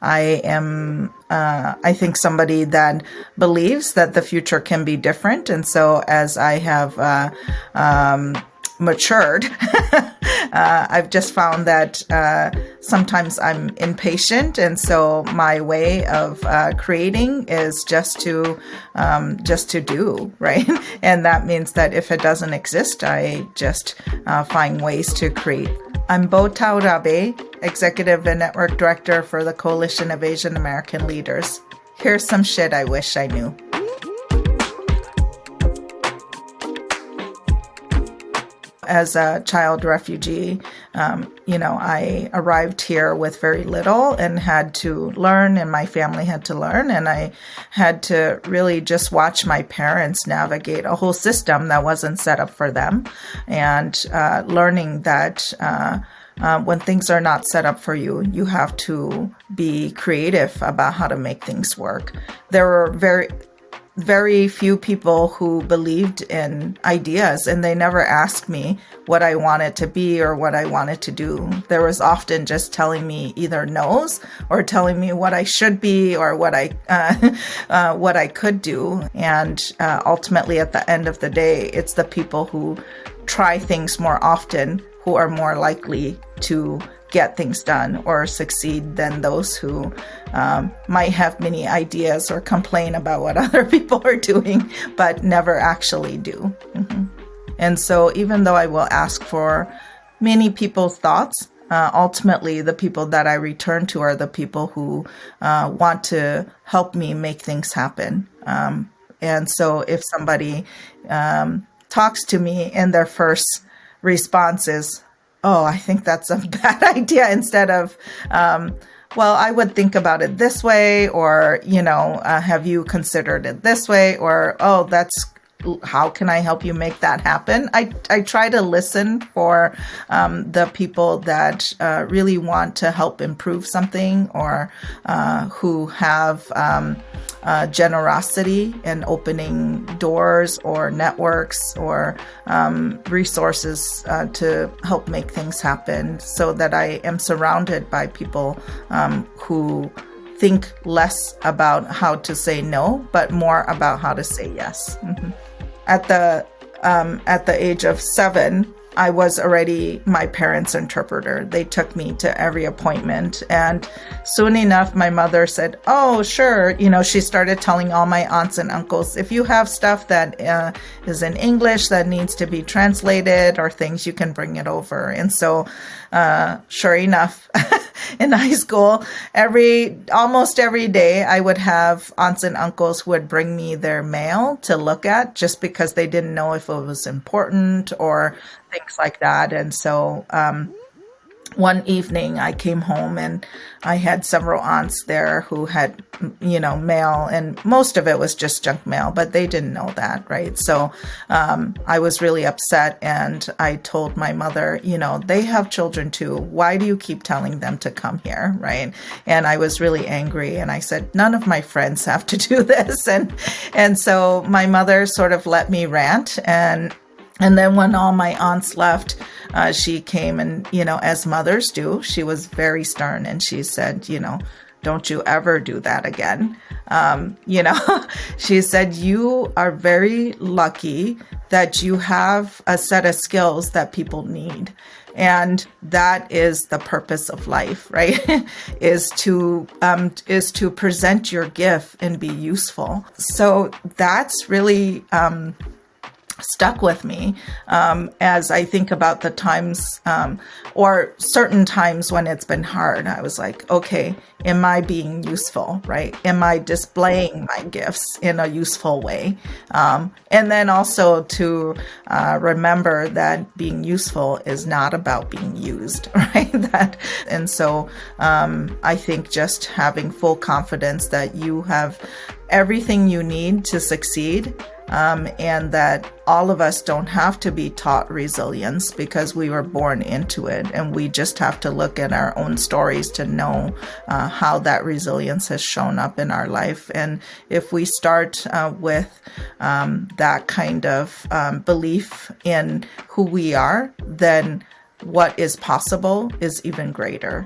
I am, I think, somebody that believes that the future can be different. And so as I have matured, I've just found that sometimes I'm impatient. And so my way of creating is just to do, right? And that means that if it doesn't exist, I just find ways to create. I'm Bo Thao-Urabe, Executive and Network Director for the Coalition of Asian American Leaders. Here's some shit I wish I knew. As a child refugee, I arrived here with very little and had to learn, and my family had to learn, and I had to really just watch my parents navigate a whole system that wasn't set up for them, and learning that when things are not set up for you, you have to be creative about how to make things work. There were very few people who believed in ideas, and they never asked me what I wanted to be or what I wanted to do. There was often just telling me either no's or telling me what I should be or what I could do. And ultimately, at the end of the day, it's the people who try things more often who are more likely to get things done or succeed than those who might have many ideas or complain about what other people are doing, but never actually do. Mm-hmm. And so even though I will ask for many people's thoughts, ultimately the people that I return to are the people who want to help me make things happen. And so if somebody talks to me and their first response is, "Oh, I think that's a bad idea," instead of, well, I would think about it this way, or, have you considered it this way? Or, oh, how can I help you make that happen? I try to listen for the people that really want to help improve something, or who have generosity in opening doors or networks or resources to help make things happen, so that I am surrounded by people who think less about how to say no, but more about how to say yes. Mm-hmm. At the age of 7, I was already my parents' interpreter. They took me to every appointment. And soon enough, my mother said, "Oh, sure." She started telling all my aunts and uncles, if you have stuff that is in English that needs to be translated or things, you can bring it over. And so, sure enough, in high school, almost every day, I would have aunts and uncles who would bring me their mail to look at, just because they didn't know if it was important or things like that. And so one evening I came home and I had several aunts there who had, mail, and most of it was just junk mail, but they didn't know that, right? So I was really upset, and I told my mother, they have children too. Why do you keep telling them to come here, right? And I was really angry, and I said, none of my friends have to do this. And so my mother sort of let me rant, and then when all my aunts left, she came and, as mothers do, she was very stern, and she said, don't you ever do that again. She said, you are very lucky that you have a set of skills that people need. And that is the purpose of life, right? is to present your gift and be useful. So that's really, stuck with me as I think about the times or certain times when it's been hard. I was like, okay, am I being useful, right? Am I displaying my gifts in a useful way? And then also to remember that being useful is not about being used, right? And so I think just having full confidence that you have everything you need to succeed, and that all of us don't have to be taught resilience because we were born into it, and we just have to look at our own stories to know how that resilience has shown up in our life. And if we start with that kind of belief in who we are, then what is possible is even greater.